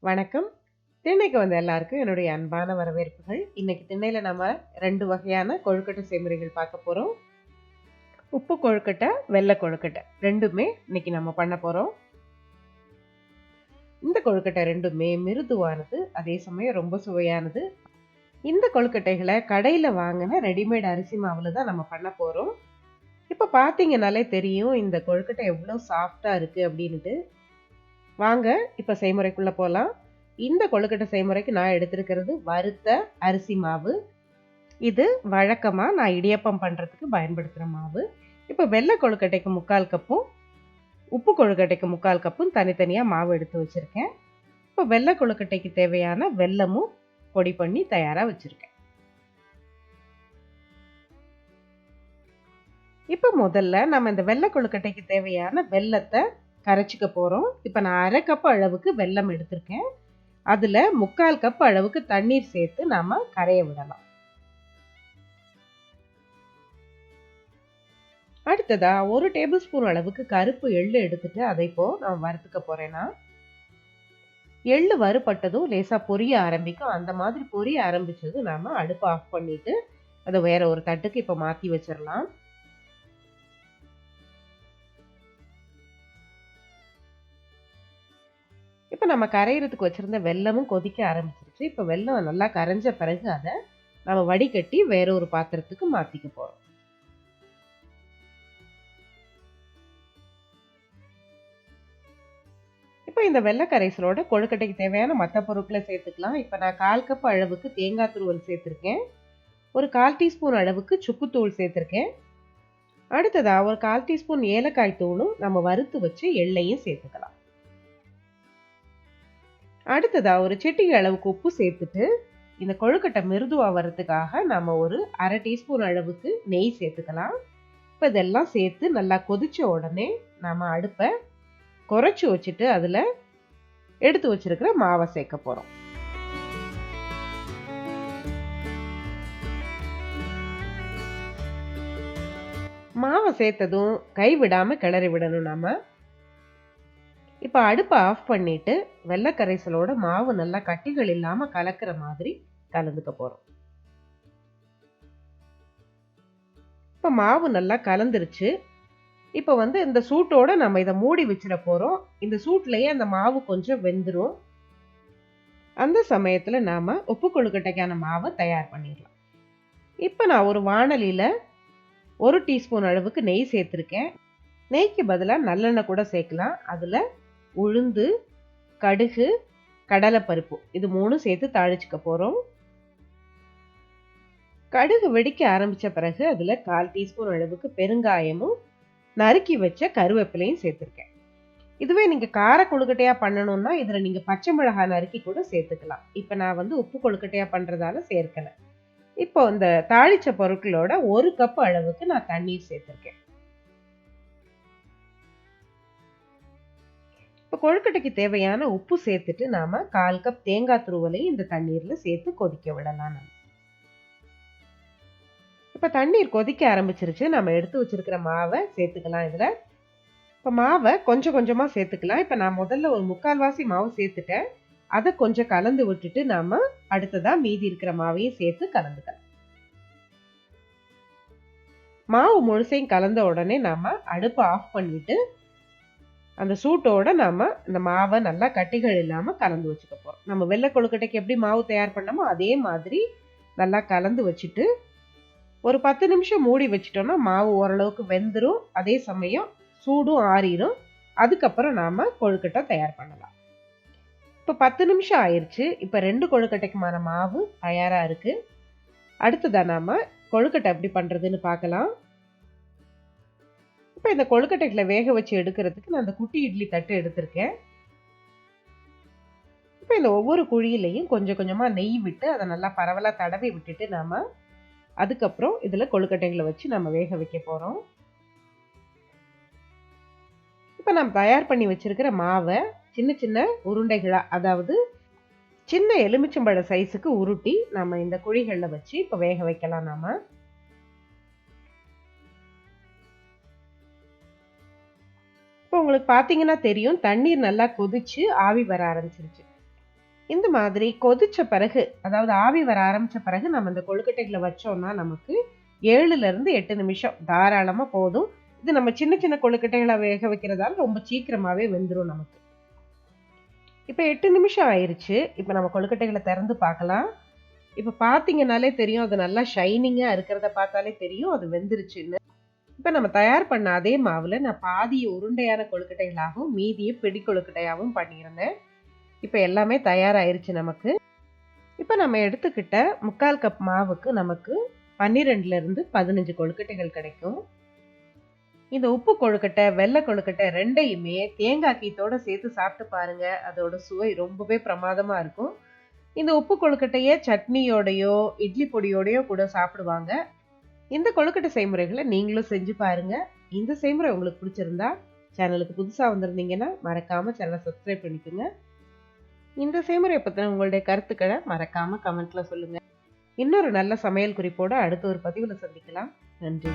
வணக்கம். திண்ணைக்கு வந்த எல்லாருக்கும் என்னுடைய அன்பான வரவேற்புகள். இன்னைக்கு திண்ணையில நம்ம 2 வகையான கொழுக்கட்டை செய்முறைகள் பார்க்க போறோம். உப்பு கொழுக்கட்டை, வெள்ளை கொழுக்கட்டை 2மே இன்னைக்கு நம்ம பண்ண போறோம். இந்த கொழுக்கட்டை 2மே மிருதுவானது, அதே சமயம் ரொம்ப சுவையானது. இந்த கொழுக்கட்டைகளை கடையில வாங்கின ரெடிமேட் அரிசி மாவுல தான் நம்ம பண்ண போறோம். இப்ப பார்த்தீங்கன்னாலே தெரியும் இந்த கொழுக்கட்டை எவ்வளவு சாஃப்ட்டா இருக்கு அப்படின்னுட்டு. வாங்க இப்ப செய்முறைக்குள்ள போலாம். இந்த கொழுக்கட்டை செய்முறைக்கு நான் எடுத்திருக்கிறது வறுத்த அரிசி மாவு. இது வழக்கமா நான் இடியப்பம் பண்றதுக்கு பயன்படுத்துற மாவு. இப்ப வெள்ளை கொழுக்கட்டைக்கு 3/4 கப்பும், உப்பு கொழுக்கட்டைக்கு 3/4 கப்பும் தனித்தனியா மாவு எடுத்து வச்சிருக்கேன். இப்ப வெள்ளை கொழுக்கட்டைக்கு தேவையான வெல்லமும் பொடி பண்ணி தயாரா வச்சிருக்கேன். இப்ப முதல்ல நம்ம இந்த வெள்ளை கொழுக்கட்டைக்கு தேவையான வெல்லத்தை கரைச்சிக்க போறோம். இப்ப நான் 1/2 கப் அளவுக்கு வெல்லம் எடுத்திருக்கேன். அதுல 3/4 கப் அளவுக்கு தண்ணீர் சேர்த்து நாம கரைய விடலாம். அடுத்ததா 1 டேபிள் ஸ்பூன் அளவுக்கு கருப்பு எள்ளு எடுத்துட்டு அதை இப்போ நான் வறுத்துக்க போறேன்னா, எள்ளு வறுபட்டதும் லேசா பொரிய ஆரம்பிக்கும். அந்த மாதிரி பொரிய ஆரம்பிச்சது நாம அடுப்பை ஆஃப் பண்ணிட்டு அதை வேற ஒரு தட்டுக்கு இப்ப மாத்தி வச்சிடலாம். இப்ப நம்ம கரையிறதுக்கு வச்சிருந்த வெல்லமும் கொதிக்க ஆரம்பிச்சிருச்சு. இப்ப வெல்லம் நல்லா கரைஞ்ச பிறகு அதை நம்ம வடிகட்டி வேற ஒரு பாத்திரத்துக்கு மாத்திக்க போறோம். இப்ப இந்த வெள்ளை கரைசலோட கொழுக்கட்டைக்கு தேவையான மற்ற பொருட்களை சேர்த்துக்கலாம். இப்ப நான் 1/4 கப் அளவுக்கு தேங்காய் துருவல் சேர்த்திருக்கேன். ஒரு 1/4 டீஸ்பூன் அளவுக்கு சுக்குத்தூள் சேர்த்திருக்கேன். அடுத்ததா ஒரு 1/4 டீஸ்பூன் ஏலக்காய் தூளும் நம்ம வறுத்து வச்சு எள்ளையும் சேர்த்துக்கலாம். அடுத்ததா ஒரு சிட்டிகை அளவுக்கு உப்பு சேர்த்துட்டு இந்த கொழுக்கட்டை மிருதுவா வர்றதுக்காக நம்ம ஒரு 1/2 டீஸ்பூன் அளவுக்கு நெய் சேர்த்துக்கலாம். இப்ப இதெல்லாம் சேர்த்து நல்லா கொதிச்ச உடனே நாம அடுப்பை குறைச்சு வச்சுட்டு அதுல எடுத்து வச்சிருக்கிற மாவை சேர்க்க போறோம். மாவை சேர்த்ததும் கைவிடாம கிளறி விடணும் நாம. இப்ப அடுப்பை ஆஃப் பண்ணிட்டு வெள்ளை கரைசலோட மாவு நல்லா கட்டிகள் இல்லாம கலக்கிற மாதிரி கலந்துக்க போறோம். இப்ப மாவு நல்லா கலந்துருச்சு. இப்ப இந்த சூட்டோட நம்ம இதை மூடி வச்சிட போறோம். இந்த சூட்லயே அந்த மாவு கொஞ்சம் வெந்துரும். அந்த சமயத்துல நாம உப்பு கொழுக்கட்டைக்கான மாவை தயார் பண்ணிடலாம். இப்ப நான் ஒரு வாணலியில 1 டீஸ்பூன் அளவுக்கு நெய் சேர்த்திருக்கேன். நெய்க்கு பதிலா நல்லெண்ணெய் கூட சேர்க்கலாம். அதுல உளுந்து, கடுகு, கடலைப்பருப்பு இது 3 சேர்த்து தாளிச்சுக்க போறோம். கடுகு வெடிக்க ஆரம்பிச்ச பிறகு அதுல 1/4 டீஸ்பூன் அளவுக்கு பெருங்காயமும் நறுக்கி வச்ச கருவேப்பிலையும் சேர்த்திருக்கேன். இதுவே நீங்க கார கொழுக்கட்டையா பண்ணணும்னா இதுல நீங்க பச்சை மிளகாய் நறுக்கி கூட சேர்த்துக்கலாம். இப்ப நான் உப்பு கொழுக்கட்டையா பண்றதால சேர்க்கல. இப்போ இந்த தாளிச்ச பொருட்களோட 1 கப் அளவுக்கு நான் தண்ணீர் சேர்த்திருக்கேன். இப்ப கொழுக்கட்டைக்கு தேவையான உப்பு சேர்த்துட்டு நாம 1/4 கப் தேங்காய் துருவலையும் இந்த தண்ணீர்ல சேர்த்து கொதிக்க விடலாம். இப்ப தண்ணீர் கொதிக்க ஆரம்பிச்சிருச்சு. நம்ம எடுத்து வச்சிருக்கிற மாவை சேர்த்துக்கலாம் இதுல. இப்ப மாவை கொஞ்சம் கொஞ்சமா சேர்த்துக்கலாம். இப்ப நான் முதல்ல ஒரு 3/4 வாசி மாவு சேர்த்துட்டேன். அதை கொஞ்சம் கலந்து விட்டுட்டு நாம அடுத்ததா மீதி இருக்கிற மாவையும் சேர்த்து கலந்துக்கலாம். மாவு முழுசையும் கலந்த உடனே நாம அடுப்பை ஆஃப் பண்ணிட்டு அந்த சூட்டோட நாம இந்த மாவை நல்லா கட்டிகள் இல்லாம கலந்து வச்சுக்க போறோம். நம்ம வெள்ளை கொழுக்கட்டைக்கு எப்படி மாவு தயார் பண்ணோமோ அதே மாதிரி நல்லா கலந்து வச்சுட்டு ஒரு 10 நிமிஷம் மூடி வச்சிட்டோம்னா மாவு ஓரளவுக்கு வெந்துரும். அதே சமயம் சூடும் ஆறிடும். அதுக்கப்புறம் நாம கொழுக்கட்டை தயார் பண்ணலாம். இப்ப 10 நிமிஷம் ஆயிருச்சு. இப்ப 2 கொழுக்கட்டைக்குமான மாவு தயாரா இருக்கு. அடுத்ததா நாம கொழுக்கட்டை எப்படி பண்றதுன்னு பார்க்கலாம். இப்ப இந்த கொழுக்கட்டைகளை வேக வச்சு எடுக்கிறதுக்கு நான் அந்த குட்டி இட்லி தட்டு எடுத்திருக்கேன். இப்ப இந்த ஒவ்வொரு குழியிலையும் கொஞ்சம் கொஞ்சமா நெய் விட்டு அதை நல்லா பரவலா தடவி விட்டுட்டு நாம அதுக்கப்புறம் இதுல கொழுக்கட்டைகளை வச்சு நம்ம வேக வைக்க போறோம். இப்ப நம்ம தயார் பண்ணி வச்சிருக்கிற மாவை சின்ன சின்ன உருண்டைகளா, அதாவது சின்ன எலுமிச்சம்பழ சைஸுக்கு உருட்டி நம்ம இந்த குழிகள்ல வச்சு இப்ப வேக வைக்கலாம் நாம. இப்ப உங்களுக்கு பாத்தீங்கன்னா தெரியும், தண்ணீர் நல்லா கொதிச்சு ஆவி வர ஆரம்பிச்சிருச்சு. இந்த மாதிரி கொதிச்ச பிறகு, அதாவது ஆவி வர ஆரம்பிச்ச பிறகு நம்ம இந்த கொழுக்கட்டைகள வச்சோம்னா, நமக்கு 7லிருந்து 8 நிமிஷம் தாராளமா போதும். இது நம்ம சின்ன சின்ன கொழுக்கட்டைகள வேக வைக்கிறதால ரொம்ப சீக்கிரமாவே வெந்துரும் நமக்கு. இப்ப 8 நிமிஷம் ஆயிருச்சு. இப்ப நம்ம கொழுக்கட்டைகள திறந்து பார்க்கலாம். இப்ப பார்த்தீங்கன்னாலே தெரியும், அது நல்லா ஷைனிங்கா இருக்கிறத பார்த்தாலே தெரியும், அது வெந்துருச்சுன்னு. இப்ப நம்ம தயார் பண்ண அதே மாவுல நான் பாதி உருண்டையான கொழுக்கட்டைகளாகவும், மீதிய பிடி கொழுக்கட்டையாவும் பண்ணியிருந்தேன். இப்ப எல்லாமே தயாராயிருச்சு நமக்கு. இப்ப நம்ம எடுத்துக்கிட்ட 3/4 கப் மாவுக்கு நமக்கு 12லிருந்து 15 கொழுக்கட்டைகள் கிடைக்கும். இந்த உப்பு கொழுக்கட்டை, வெள்ள கொழுக்கட்டை 2யுமே தேங்காய் கீத்தோட சேர்த்து சாப்பிட்டு பாருங்க. அதோட சுவை ரொம்பவே பிரமாதமா இருக்கும். இந்த உப்பு கொழுக்கட்டைய சட்னியோடையோ, இட்லி பொடியோடையோ கூட சாப்பிடுவாங்க. இந்த கொழுக்கட்டை செய்முறைகள நீங்களும் செஞ்சு பாருங்க. இந்த செய்முறை உங்களுக்கு பிடிச்சிருந்தா, சேனலுக்கு புதுசா வந்திருந்தீங்கன்னா, மறக்காம சேனல சப்ஸ்கிரைப் பண்ணிக்கோங்க. இந்த செய்முறைய பத்தின உங்களுடைய கருத்துக்கள மறக்காம கமெண்ட்ல சொல்லுங்க. இன்னொரு நல்ல சமையல் குறிப்போட அடுத்த ஒரு பதிவுல சந்திக்கலாம். நன்றி.